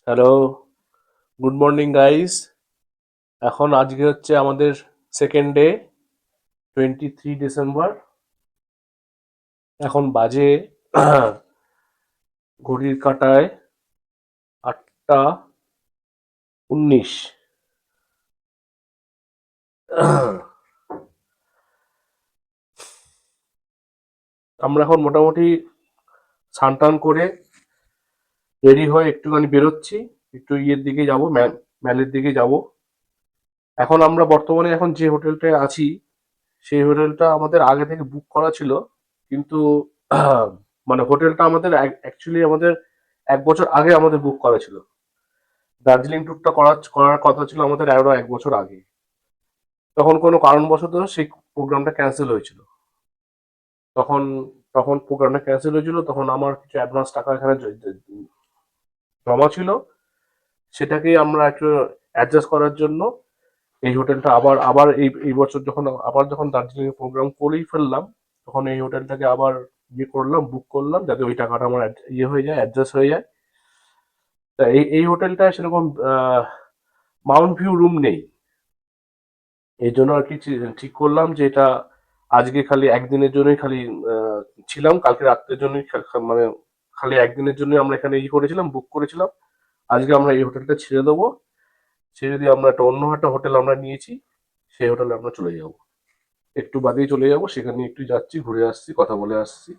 Hello, good morning guys. এখন আজকে হচ্ছে আমাদের সেকেন্ড ডে, 23 ডিসেম্বর। এখন বাজে ঘড়ির কাঁটায় 8টা 19। আমরা এখন মোটামুটি স্নান টান করে রেডি হয়ে একটুখানি বেরোচ্ছি, একটু ইয়ের দিকে যাব, ম্যালের দিকে যাব। এখন আমরা বর্তমানে এখন যে হোটেলটায় আছি সেই হোটেলটা আমাদের আগে থেকে বুক করা ছিল, কিন্তু মানে হোটেলটা আমাদের অ্যাকচুয়ালি আমাদের 1 বছর আগে আমাদের বুক করা ছিল। দার্জিলিং ট্যুরটা করার কথা ছিল আমাদের আরো 1 বছর আগে। তখন কোনো কারণবশত সেই প্রোগ্রামটা ক্যান্সেল হয়েছিল। তখন তখন প্রোগ্রামটা ক্যান্সেল হয়েছিল, তখন আমার কিছু অ্যাডভান্স টাকা এখানে জমা ছিল। সেটাকে আমরা একটু অ্যাডজাস্ট করার জন্য এই হোটেলটা আবার আবার এই বছর যখন দার্জিলিং এর প্রোগ্রাম করেই ফেললাম, তখন এই হোটেলটাকে আবার বুক করলাম, যাতে ওই টাকাটা আমার হয়ে যায়, অ্যাডজাস্ট হয়ে যায়। তা এই হোটেলটায় সেরকম মাউন্ট ভিউ রুম নেই। এই জন্য আর কি ঠিক করলাম যে এটা আজকে খালি একদিনের জন্যই খালি ছিলাম, কালকে রাত্রের জন্যই মানে খালি একদিনের জন্য আমরা এখানে করেছিলাম, বুক করেছিলাম। আজকে আমরা এই হোটেলটা ছেড়ে দেবো, ছেড়ে দিয়ে আমরা অন্য একটা হোটেল আমরা নিয়েছি, সেই হোটেলে আমরা চলে যাব। একটু বাদেই চলে যাব, সেখানে একটু যাচ্ছি, ঘুরে আসছি, কথা বলে আসছি।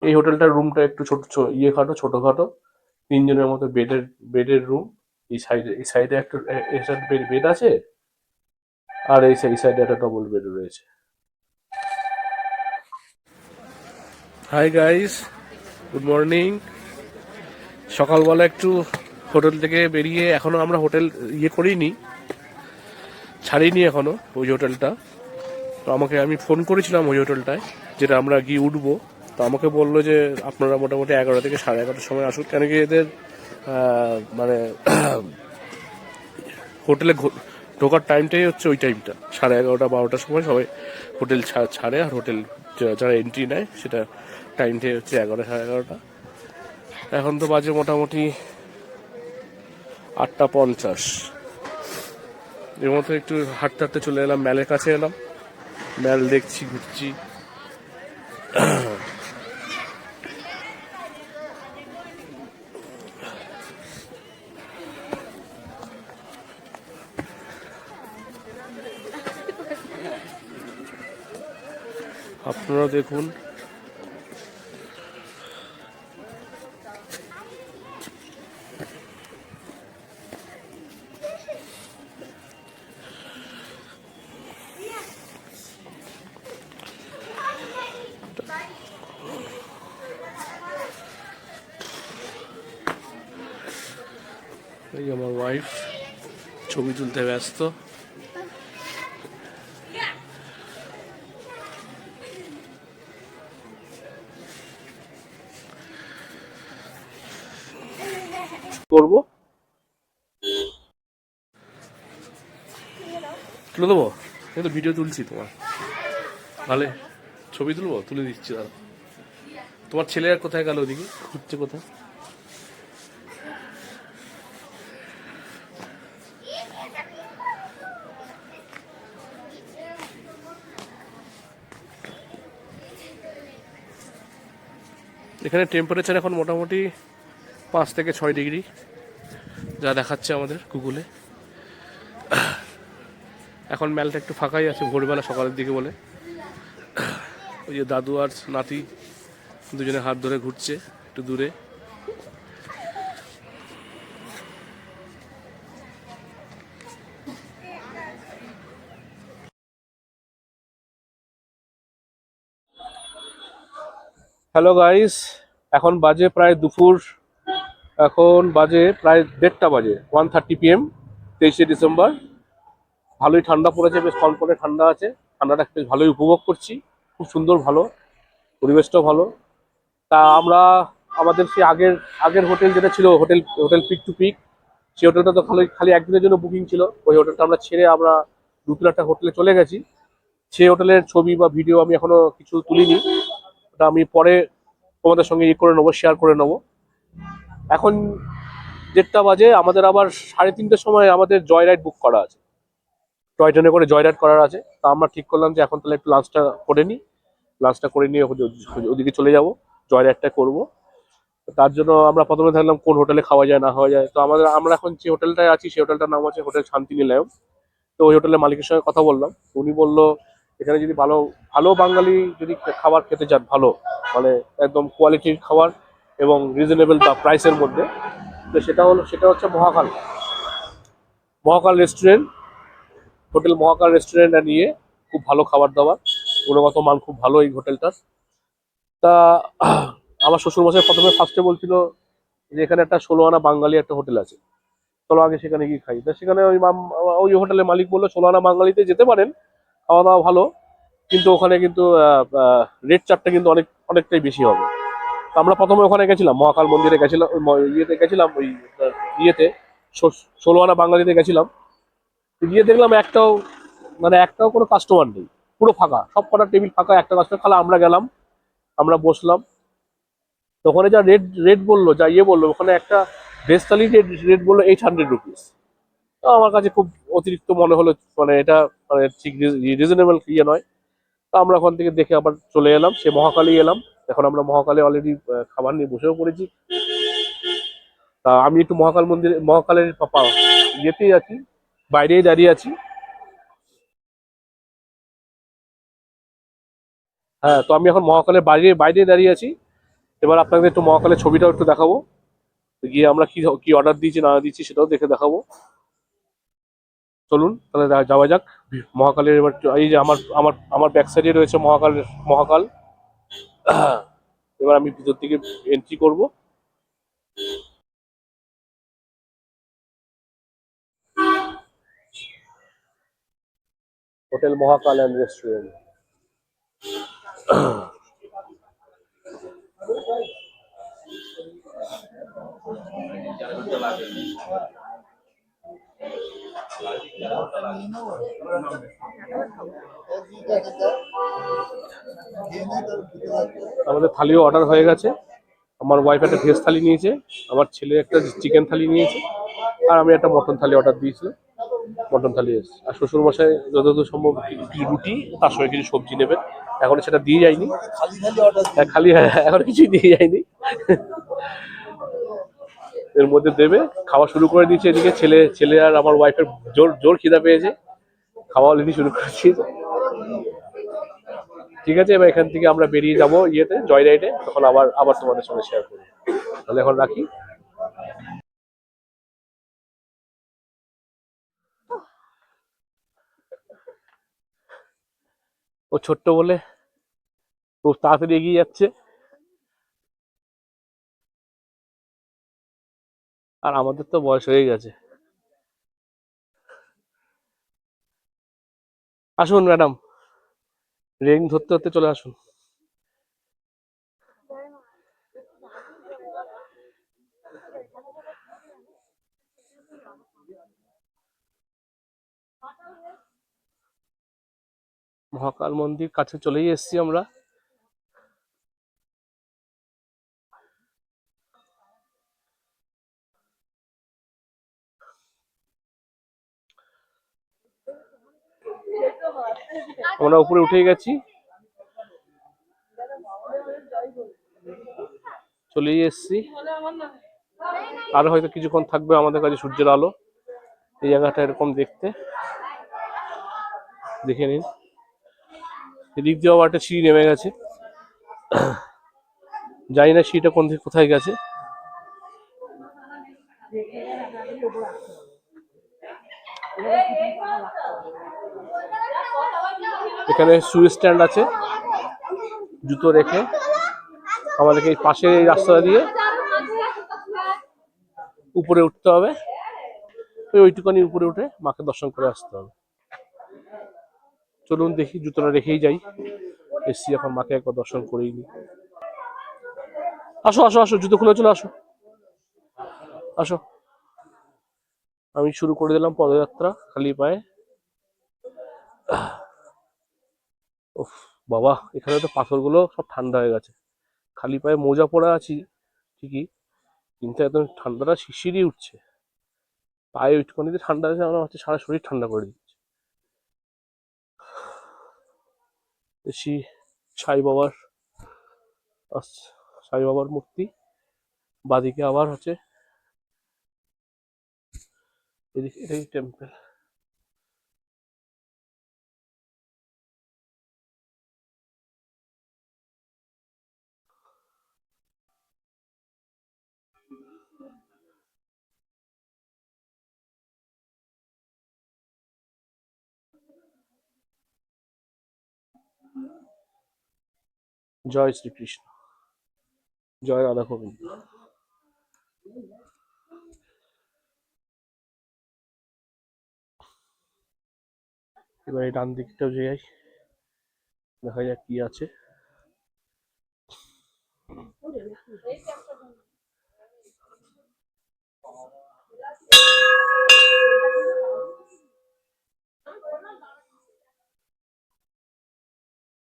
এই হোটেলটার রুমটা একটু ছোটখাটো, 3 জনের মতো বেডের রুম। এই সাইডে একটা বেড আছে, আর এই সাইডে একটা ডবল বেড রয়েছে। Hi guys, good morning. সকালবেলা একটু হোটেল থেকে বেরিয়ে, এখনো আমরা হোটেল করিনি, ছাড়িনি এখনো ওই হোটেলটা। তো আমি ফোন করেছিলাম ওই হোটেলটায়, যেটা আমরা গিয়ে উঠবো। তো আমাকে বললো যে আপনারা মোটামুটি 11 থেকে 11:30 সময় আসুন, কেন কি এদের মানে হোটেলে ঢোকার টাইমটাই হচ্ছে ওই টাইমটা, 11:30-12টার সময় সবাই হোটেল ছাড়ে। আর হোটেল যারা এন্ট্রি নেয় সেটা টাইমটাই হচ্ছে 11, 11:30। এখন তো বাজে মোটামুটি 8টা 50। এর মতো একটু হাঁটতে হাঁটতে চলে এলাম, ম্যালের কাছে এলাম, ম্যাল দেখছি, ঘুরছি। আপনারা দেখুন, এই আমার ওয়াইফ ছবি তুলতে ব্যস্ত। করবো, তুলে দেবো, এই তো ভিডিও তুলছি তোমার, ভালো ছবি তুলবো, তুলে দিচ্ছি দাদা। তোমার ছেলে আর কোথায় গেল, ওদিকে ঘুরছে কোথায়? এখানে টেম্পারেচার এখন মোটামুটি 5 থেকে 6 ডিগ্রি, যা দেখাচ্ছে আমাদের গুগলে। এখন মেলটা একটু ফাঁকাই আছে, ভোরবেলা সকালের দিকে বলে। ওই যে দাদু আর নাতি দুজনে হাত ধরে ঘুরছে একটু দূরে। হ্যালো গাইস, এখন বাজে প্রায় দুপুর, এখন বাজে প্রায় 1:30 বাজে, 1:30 PM, 23 ডিসেম্বর। ভালোই ঠান্ডা পড়েছে, বেশ কনকনে ঠান্ডা আছে, ঠান্ডাটা বেশ ভালোই উপভোগ করছি, খুব সুন্দর, ভালো পরিবেশটাও ভালো। তা আমরা আমাদের সেই আগের আগের হোটেল যেটা ছিল, hotel hotel pick to pick, সেই হোটেলটা তো খালি খালি একদিনের জন্য বুকিং ছিল। ওই হোটেলটা আমরা ছেড়ে আমরা 2-3টা হোটেলে চলে গেছি। সেই হোটেলের ছবি বা ভিডিও আমি এখনো কিছু তুলিনি, ওটা আমি পরে তোমাদের সঙ্গে করে নেবো, শেয়ার করে নেবো। এখন 1:30 বাজে, আমাদের আবার 3:30টার সময় আমাদের জয় রাইড বুক করা আছে, টয় ট্রেনে করে জয় রাইড করার আছে। তা আমরা ঠিক করলাম যে এখন তাহলে একটু লাঞ্চটা করে নিই, লাঞ্চটা করে নিয়ে ওদিকে চলে যাব, জয় রাইডটা করবো। তার জন্য আমরা প্রথমে থাকলাম কোন হোটেলে খাওয়া যায় না খাওয়া যায়। তো আমরা এখন যে হোটেলটায় আছি সেই হোটেলটার নাম হচ্ছে হোটেল শান্তিনিলয়ম। তো ওই হোটেলের মালিকের সঙ্গে কথা বললাম, উনি বললো এখানে যদি ভালো ভালো বাঙালি যদি খাবার খেতে চান, ভালো মানে একদম কোয়ালিটির খাবার এবং রিজনেবল প্রাইসের মধ্যে, তো সেটা হচ্ছে মহাকাল, মহাকাল রেস্টুরেন্ট, হোটেল মহাকাল রেস্টুরেন্ট নিয়ে খুব ভালো খাবার দাবার, গুণগত মান খুব ভালো এই হোটেলটার। তা আমার শ্বশুরমশাই ফার্স্টে বলছিল যে এখানে একটা 16 আনা বাঙালি একটা হোটেল আছে, চলো আগে সেখানে গিয়ে খাই। তা সেখানে ওই হোটেলের মালিক বললো 16 আনা বাঙালিতে যেতে পারেন, খাওয়া দাওয়া ভালো, কিন্তু ওখানে কিন্তু রেট চার্টটা কিন্তু অনেকটাই বেশি হবে। তো আমরা প্রথমে ওখানে গেছিলাম, মহাকাল মন্দিরে গেছিলাম, ইয়েতে গেছিলাম, ওই ইয়েতে 16 আনা বাঙালিতে গেছিলাম। গিয়ে দেখলাম একটাও কোনো কাস্টমার নেই, পুরো ফাঁকা, সব কটা টেবিল ফাঁকা, একটা কাস্টমার। খালা আমরা গেলাম, আমরা বসলাম, তো ওখানে যা রেট রেট বললো, যা বললো, ওখানে একটা ভেজ থালি রেট বললো 800 রুপিস। তো আমার কাছে খুব অতিরিক্ত মনে হলো, মানে এটা মানে ঠিক রিজনেবল ইয়ে নয়। তো আমরা ওখান থেকে দেখে আবার চলে এলাম, সে মহাকালী এলাম। এখন আমরা মহাকালে অলরেডি খাবার নিয়ে বসেও পড়েছি। তা আমি একটু মহাকালের ইয়েতেই আছি, বাইরেই দাঁড়িয়ে আছি। হ্যাঁ, তো আমি এখন মহাকালের বাইরে বাইরে দাঁড়িয়ে আছি। এবার আপনাদের একটু মহাকালের ছবিটাও একটু দেখাবো, গিয়ে আমরা কি কি অর্ডার দিয়েছি না দিচ্ছি সেটাও দেখে দেখাবো। চলুন তাহলে যাওয়া যাক মহাকালের। এবার এই যে আমার আমার আমার ব্যাক সাইডে রয়েছে মহাকাল। এবার আমি ভিতর থেকে এন্ট্রি করব। Hotel Mahakal and restaurant. আমাদের থালিও অর্ডার হয়ে গেছে। আমার ওয়াইফ একটা ভেজ থালি নিয়েছে, আমার ছেলে একটা চিকেন থালি নিয়েছে, আর আমি একটা মটন থালি অর্ডার দিয়েছিলাম, মটন থালি এসেছে। আর শ্বশুরমশাই যতদূর সম্ভব কিছু রুটি, তার সঙ্গে কিছু সবজি নেবেন। এখন সেটা দিয়ে যায়নি, হ্যাঁ খালি, হ্যাঁ এখন কিছুই দিয়ে যায়নি, এর মধ্যে দেবে। খাওয়া শুরু করে দিয়েছে এদিকে, ছেলে আর আমার ওয়াইফের জোর জোর খিদা পেয়েছে, খাওয়া অলরেডি শুরু করেছি। ঠিক আছে, এবার এখান থেকে আমরা বেরিয়ে যাবো ইয়েতে, জয় রাইডে, তখন আবার আবার তোমাদের সঙ্গে শেয়ার করবো। তাহলে এখন রাখি। ও ছোট্ট বলে খুব তাড়াতাড়ি এগিয়ে যাচ্ছে, আর আমাদের তো বয়স হয়ে গেছে। আসুন ম্যাডাম, রেলিং ধরতে ধরতে চলে আসুন। মহাকাল মন্দির কাছে চলেই এসেছি আমরা। আমরা উপরে উঠে গেছি, চলেই এসেছি। আর হয়তো কিছুক্ষণ থাকবে আমাদের কাছে সূর্যের আলো। এই জায়গাটা এরকম দেখতে, দেখে নিন। এদিক দিয়ে আবার একটা সিঁড়ি নেমে গেছে, জানি না সিঁড়িটা কোন দিকে কোথায় গেছে। এখানে শু স্ট্যান্ড আছে, জুতো রেখে আমাদেরকে এই পাশের এই রাস্তা দিয়ে উপরে উঠতে হবে। ওইটুকানি উপরে উঠে মাকে দর্শন করে আসতে হবে। চলুন দেখি, জুতোটা রেখেই যাই, এসছি এখন মাকে একবার দর্শন করেই নি। আসো আসো আসো, জুতো খুলে চলে আসো, আসো। আমি শুরু করে দিলাম পদযাত্রা খালি পায়ে। উফ বাবা, এখানে তো পাথরগুলো সব ঠান্ডা হয়ে গেছে, খালি পায়ে মোজা পরা আছি ঠিকই, কিন্তু একদম ঠান্ডাটা শিরশিরই উঠছে। পায়ে একটুখানিতে ঠান্ডা আছে, আমার হচ্ছে সারা শরীর ঠান্ডা করে দিচ্ছে। শ্রী সাই বাবার সাই বাবার মূর্তি, বাদিকে আবার হচ্ছে এদিকে, এটাই টেম্পল। জয় শ্রীকৃষ্ণ, জয় রাধা গোবিন্দ। এবার এই ডান দিকটাও যাই, দেখা যাক কি আছে।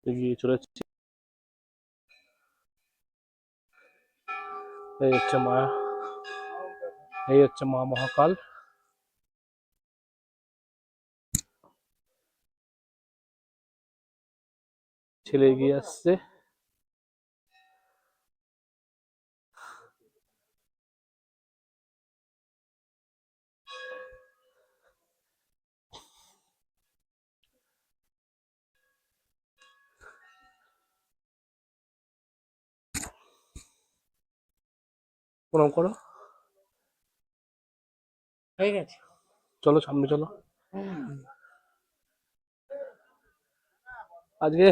এগিয়ে চলে যাচ্ছি। এই হচ্ছে মা, এই হচ্ছে মা মহাকাল। ছেলে এগিয়ে আসছে। প্রণাম করো, হয়ে গেছে, চলো সামনে চলো। আজকে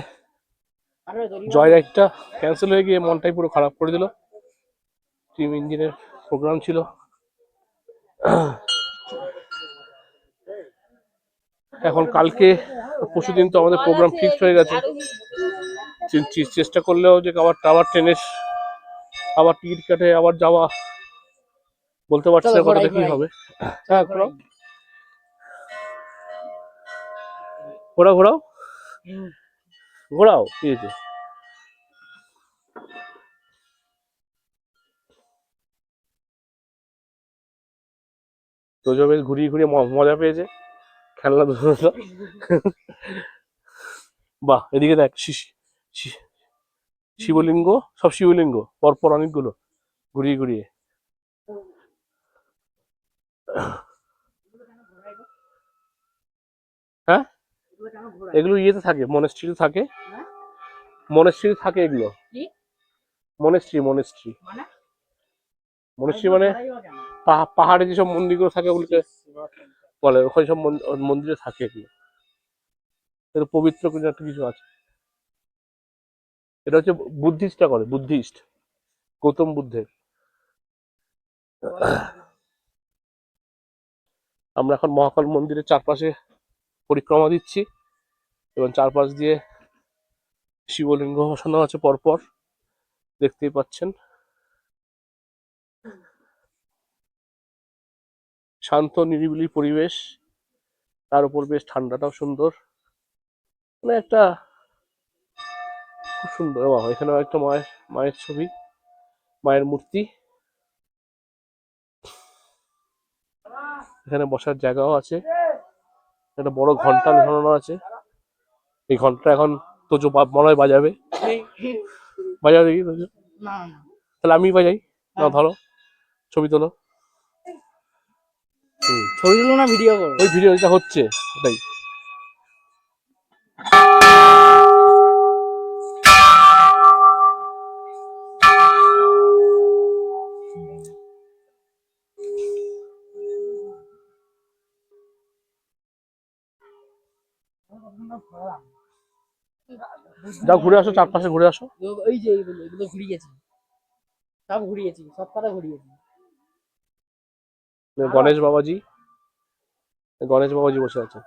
জয় রাইডটা ক্যান্সেল হয়ে গিয়ে মনটাই পুরো খারাপ করে দিল। টিম ইঞ্জিনের প্রোগ্রাম ছিল। এখন কালকে পরশুদিন তো আমাদের প্রোগ্রাম ফিক্সড হয়ে গেছে। চেষ্টা করলেও যে আবার ট্রেনের আবার টিকিট কাটে আবার যাওয়া, বলতে পারছি না কতটা কি হবে। হ্যাঁ ঘোরাও, ঘোরাও ঘোরাও ঘোরাও, কি হয়েছে? তোজো বেশ ঘুরিয়ে ঘুরিয়ে মজা পেয়েছে, খেলনা ধরো। বাহ, এদিকে দেখ, শিবলিঙ্গ, সব শিবলিঙ্গ পরপর অনেকগুলো ঘুরিয়ে ঘুরিয়ে। হ্যাঁ, এগুলো ইয়েতে থাকে, মনেস্ট্রিতে থাকে, মনেস্ট্রি থাকে এগুলো। মনেস্ট্রি মনেস্ট্রি মনেস্ট্রি মানে পাহাড়ে যেসব মন্দিরগুলো থাকে ওগুলোকে বলে, ওখানে সব মন্দিরে থাকে এগুলো। এটা পবিত্র কিছু একটা কিছু আছে। এটা হচ্ছে বুদ্ধিস্টরা করে, বুদ্ধিস্ট, গৌতম বুদ্ধের। আমরা এখন মহাকাল মন্দিরের চারপাশে পরিক্রমা দিচ্ছি এবং চারপাশ দিয়ে শিবলিঙ্গ বসানো আছে পরপর, দেখতেই পাচ্ছেন। শান্ত নিরিবিলি পরিবেশ, তার উপর বেশ ঠান্ডাটাও সুন্দর, মানে একটা খুব সুন্দর। এখানে একটা মায়ের মায়ের ছবি, মায়ের মূর্তি, এখানে বসার জায়গাও আছে, একটা বড় ঘন্টা ঝোলানো আছে। এই ঘন্টা এখন তোজো মনে হয় বাজাবে, বাজাবে দেখি তোজো। তাহলে আমি বাজাই, না ধরো, ছবি তোলো। ছবি তুলো না ভিডিও করো? ওই ভিডিও যেটা হচ্ছে ওটাই। যাও ঘুরে আসো, চারপাশে ঘুরে আসো। ওই যে এগুলো এগুলো ঘুরিয়েছি, সব ঘুরিয়েছি, সব কথা ঘুরিয়েছি। গণেশ বাবাজি, গণেশ বাবাজি বসে আছে।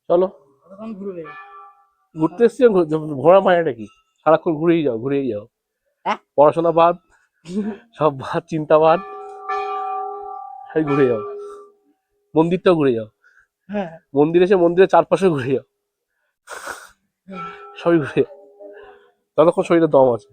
চলো ঘুরতে এসছি, ঘোরা মানেটা কি? সারাক্ষণ ঘুরেই যাও ঘুরেই যাও, পড়াশোনা বাদ, সব বাদ, চিন্তা বাদ, খালি ঘুরে যাও। মন্দিরটাও ঘুরে যাও, মন্দির এসে মন্দিরের চারপাশে ঘুরে যাও, সবই ঘুরে যাও, ততক্ষণ শরীরে দম আছে।